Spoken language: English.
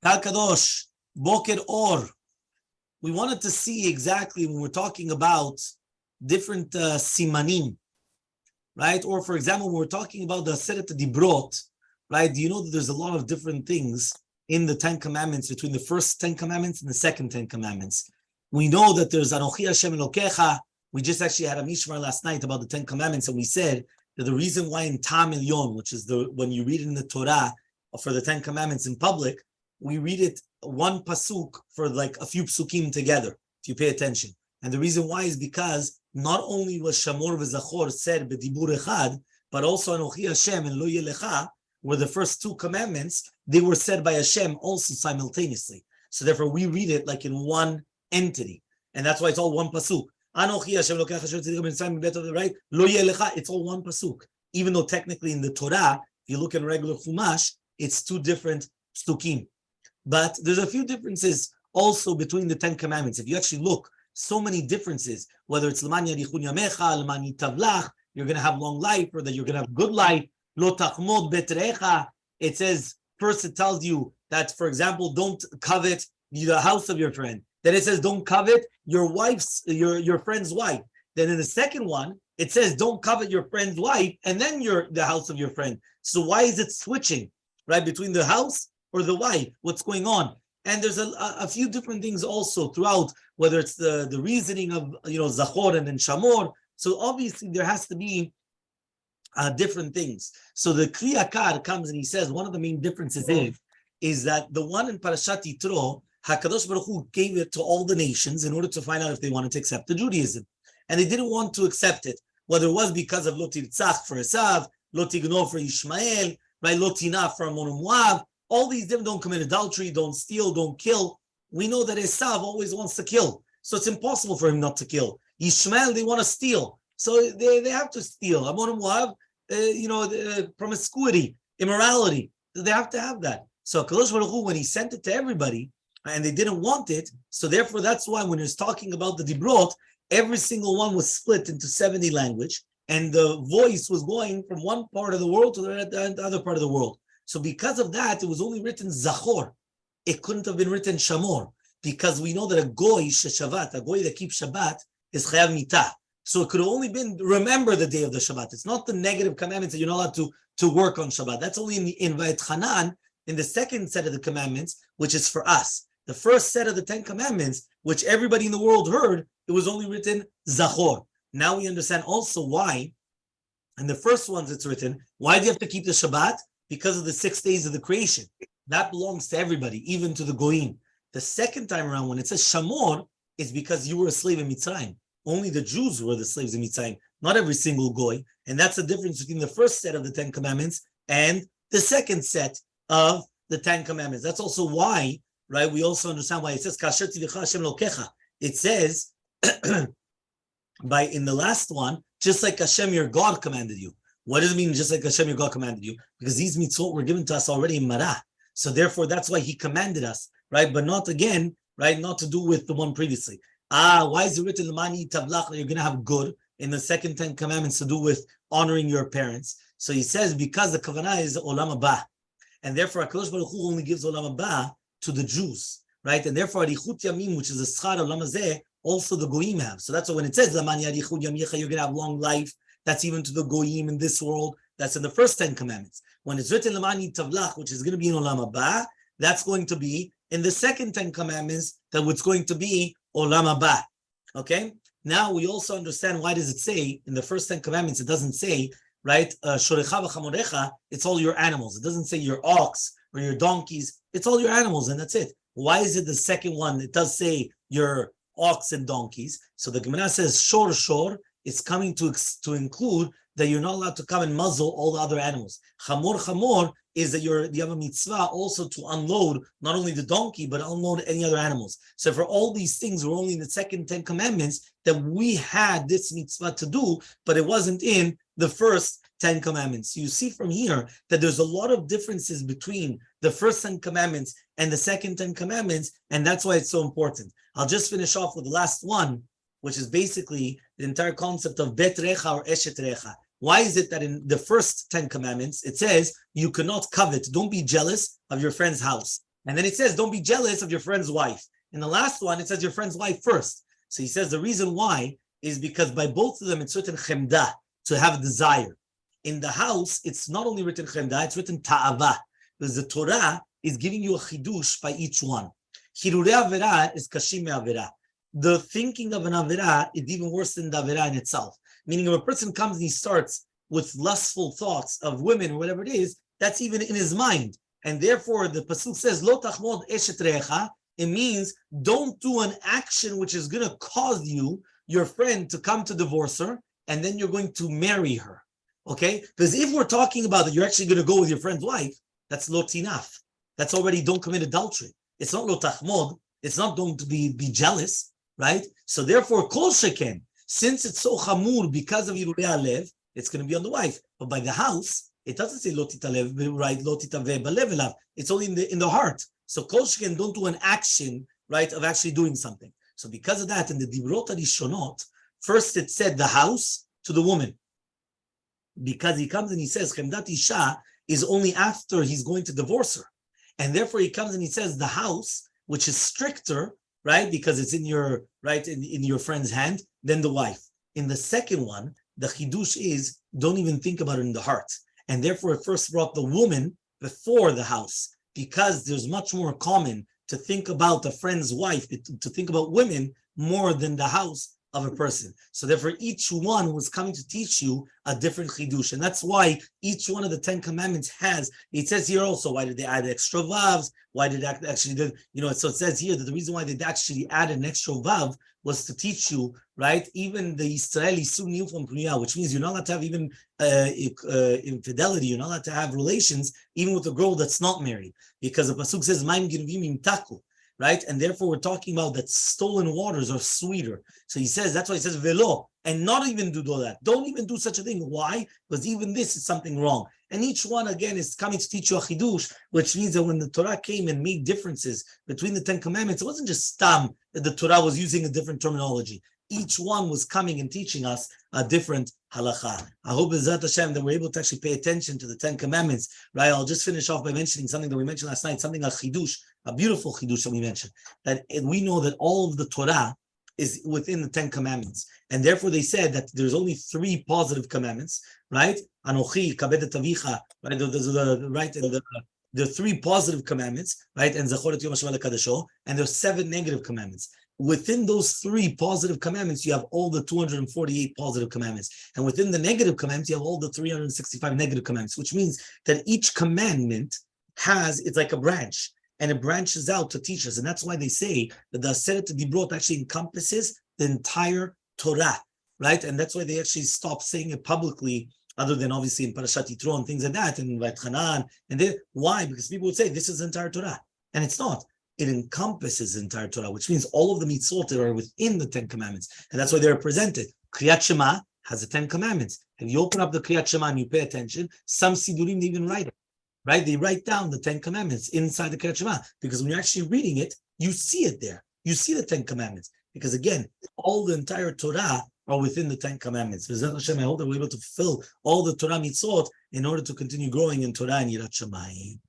Kal Kadosh, Boker Or. We wanted to see exactly when we're talking about different simanim, right? Or for example, when we're talking about the Aseret Dibrot, right? Do you know that there's a lot of different things in the 10 Commandments between the first 10 Commandments and the second 10 Commandments? We know that there's Anochi Hashem Elokecha. We just actually had a mishmar last night about the 10 Commandments, and we said that the reason why in Tam Elyon, which is when you read it in the Torah for the 10 Commandments in public, we read it one pasuk for like a few psukim together, if you pay attention. And the reason why is because not only was Shamor v'Zachor said b'dibur echad, but also Anochi Hashem and Lo Yelecha were the first two commandments. They were said by Hashem also simultaneously. So therefore, we read it like in one entity, and that's why it's all one pasuk. Anochi Hashem Lokech Hashem Tzidkom, right? Lo Yelecha. It's all one pasuk, even though technically in the Torah, if you look in regular Chumash, it's two different psukim. But there's a few differences also between the 10 commandments. If you actually look, so many differences, whether it's L'man yarichun yamecha, L'man yitavlach, you're going to have long life, or that you're going to have good life. Lo tachmod betrecha. It says, first it tells you that, for example, don't covet the house of your friend. Then it says, don't covet your friend's wife. Then in the second one, it says, don't covet your friend's wife, and then the house of your friend. So why is it switching, right, between the house or the wife? What's going on? And there's a few different things also throughout, whether it's the reasoning of, Zachor and then Shamor. So obviously there has to be different things. So the Kli Yakar comes and he says one of the main differences is that the one in Parashat Yitro, HaKadosh Baruch Hu gave it to all the nations in order to find out if they wanted to accept the Judaism. And they didn't want to accept it, whether it was because of Lo Tirtzach for Esav, Lo Tigno for Ishmael, right, Lo Tina for Ammon and Moab. All these different, don't commit adultery, don't steal, don't kill. We know that Esav always wants to kill. So it's impossible for him not to kill. Ishmael, they want to steal. So they have to steal. Ammon and Moab, promiscuity, immorality. They have to have that. So HaKadosh Baruch Hu, when he sent it to everybody, and they didn't want it, so therefore that's why when he's talking about the Dibrot, every single one was split into 70 language, and the voice was going from one part of the world to the other part of the world. So because of that, it was only written Zachor. It couldn't have been written Shamor, because we know that a goy Shabbat, a goy that keeps Shabbat, is Chayav Mitah. So it could have only been remember the day of the Shabbat. It's not the negative commandments that you're not allowed to work on Shabbat. That's only in Vayetchanan, in the second set of the commandments, which is for us. The first set of the 10 commandments, which everybody in the world heard, it was only written Zachor. Now we understand also why, in the first ones it's written, why do you have to keep the Shabbat? Because of the 6 days of the creation. That belongs to everybody, even to the Goyim. The second time around, when it says Shamor, it's because you were a slave in Mitzrayim. Only the Jews were the slaves in Mitzrayim, not every single Goy. And that's the difference between the first set of the 10 commandments and the second set of the 10 commandments. That's also why, right, we also understand why it says, Kasher tzivcha Hashem lokecha. It says, in the last one, just like Hashem your God commanded you. What does it mean, just like Hashem your God commanded you? Because these mitzvot were given to us already in Marah. So therefore, that's why he commanded us, right? But not again, right? Not to do with the one previously. Why is it written, L'mani tablach, that you're going to have good in the second 10 commandments to do with honoring your parents? So he says, because the kavanah is olam haba. And therefore, HaKadosh Baruch Hu only gives olam haba to the Jews, right? And therefore, arichut yamim, which is the schar olam hazeh, also the goyim have. So that's why when it says, L'mani arichut yam yecha, you're going to have long life. That's even to the goyim in this world. That's in the first 10 commandments. When it's written L'mani tavlach, which is going to be in olam haba, that's going to be in the second 10 commandments, that what's going to be olam haba. Okay? Now we also understand why does it say in the first 10 commandments, it doesn't say, right, shorecha v'chamorecha, it's all your animals. It doesn't say your ox or your donkeys. It's all your animals, and that's it. Why is it the second one? It does say your ox and donkeys. So the Gemara says shor, it's coming to include that you're not allowed to come and muzzle all the other animals. Chamor is that you have a mitzvah also to unload not only the donkey, but unload any other animals. So for all these things, we're only in the second 10 commandments that we had this mitzvah to do, but it wasn't in the first 10 commandments. You see from here that there's a lot of differences between the first 10 commandments and the second 10 commandments, and that's why it's so important. I'll just finish off with the last one, which is basically the entire concept of bet recha or eshet recha. Why is it that in the first 10 commandments, it says you cannot covet, don't be jealous of your friend's house. And then it says, don't be jealous of your friend's wife. In the last one, it says your friend's wife first. So he says the reason why is because by both of them, it's written chemda, to have a desire. In the house, it's not only written chemda, it's written ta'ava. Because the Torah is giving you a chidush by each one. Hirurei avera is kashim avera. The thinking of an avera is even worse than the avera in itself. Meaning if a person comes and he starts with lustful thoughts of women or whatever it is, that's even in his mind. And therefore, the pasuk says, "Lo tachmod eshet recha." It means don't do an action which is going to cause you, your friend, to come to divorce her, and then you're going to marry her. Okay? Because if we're talking about that, you're actually going to go with your friend's wife. That's lo tinaf. That's already don't commit adultery. It's not lo tachmod. It's not don't be jealous, right? So therefore, kol sheken, since it's so chamur because of Yirurei Alev, it's going to be on the wife. But by the house, it doesn't say lo titalev, right? Lo titave balev elav. It's only in the heart. So kol sheken, don't do an action, right, of actually doing something. So because of that, in the Dibrot Rishonot, first it said the house to the woman. Because he comes and he says, Chemdat Isha is only after he's going to divorce her. And therefore he comes and he says the house, which is stricter, right, because it's in your, right, in your friend's hand, than the wife. In the second one, the chidush is, don't even think about it in the heart. And therefore it first brought the woman before the house, because there's much more common to think about a friend's wife, to think about women more than the house of a person. So therefore, each one was coming to teach you a different chidush. And that's why each one of the 10 commandments has, it says here also, why did they add extra vavs? Why did that actually, so it says here that the reason why they actually added an extra vav was to teach you, right? Even the Israeli Sunni from Pneuya, which means you're not allowed to have even infidelity, you're not allowed to have relations, even with a girl that's not married. Because the Pasuk says, Maim girvim im taku. Right? And therefore, we're talking about that stolen waters are sweeter. So he says, that's why he says, velo, and not even do that. Don't even do such a thing. Why? Because even this is something wrong. And each one, again, is coming to teach you a chidush, which means that when the Torah came and made differences between the 10 commandments, it wasn't just stam that the Torah was using a different terminology. Each one was coming and teaching us a different halacha. I hope, B'ezrat Hashem, that we're able to actually pay attention to the 10 commandments. Right? I'll just finish off by mentioning something that we mentioned last night, something a chidush, a beautiful chidush that we mentioned, that we know that all of the Torah is within the 10 commandments. And therefore they said that there's only 3 positive commandments, right? Anochi, kabed et avicha, right? And the 3 positive commandments, right? And zachor et yom hashua lekadasho, and there's 7 negative commandments. Within those 3 positive commandments, you have all the 248 positive commandments. And within the negative commandments, you have all the 365 negative commandments, which means that each commandment it's like a branch, and it branches out to teach us. And that's why they say that the Aseret Dibrot actually encompasses the entire Torah, right? And that's why they actually stopped saying it publicly, other than obviously in Parashat Yitro and things like that, and Hanan. And then why? Because people would say this is the entire Torah, and it's not. It encompasses the entire Torah, which means all of the mitzvot that are within the 10 commandments, and that's why they're presented. Kriyat Shema has the 10 commandments. If you open up the Kriyat Shema and you pay attention, some sidurim they even write it, right? They write down the 10 commandments inside the Kriyat Shema, because when you're actually reading it, you see it there. You see the 10 commandments, because again, all the entire Torah are within the 10 commandments. B'ezrat Hashem, I hope that we're able to fulfill all the Torah mitzvot in order to continue growing in Torah and Yirat Shamayim.